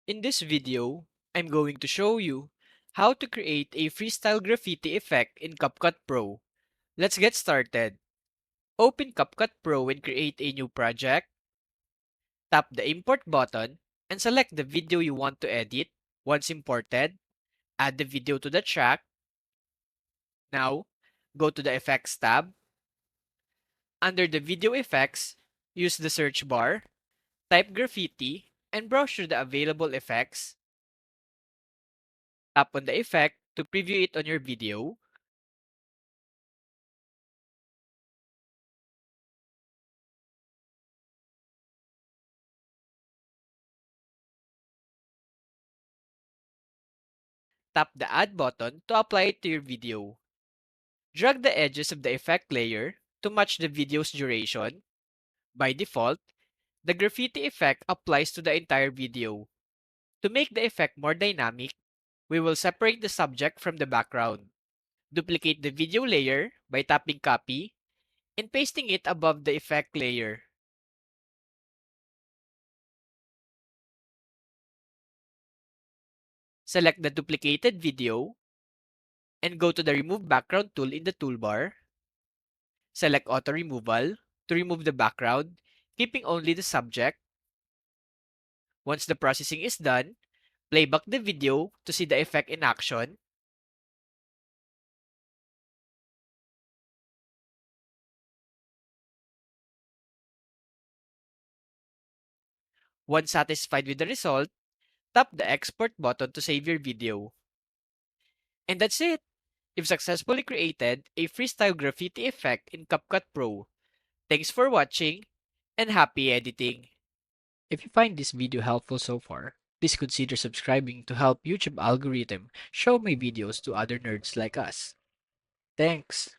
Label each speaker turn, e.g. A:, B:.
A: In this video, I'm going to show you how to create a freestyle graffiti effect in CapCut Pro. Let's get started. Open CapCut Pro and create a new project. Tap the import button and select the video you want to edit. Once imported, add the video to the track. Now, go to the Effects tab. Under the Video Effects, use the search bar, type graffiti, and browse through the available effects. Tap on the effect to preview it on your video. Tap the Add button to apply it to your video. Drag the edges of the effect layer to match the video's duration. By default, the graffiti effect applies to the entire video. To make the effect more dynamic, we will separate the subject from the background. Duplicate the video layer by tapping Copy and pasting it above the effect layer. Select the duplicated video and go to the Remove Background tool in the toolbar. Select Auto Removal to remove the background, keeping only the subject. Once the processing is done, play back the video to see the effect in action. Once satisfied with the result, tap the Export button to save your video. And that's it! You've successfully created a freestyle graffiti effect in CapCut Pro. Thanks for watching and happy editing! If you find this video helpful so far, please consider subscribing to help YouTube algorithm show my videos to other nerds like us. Thanks!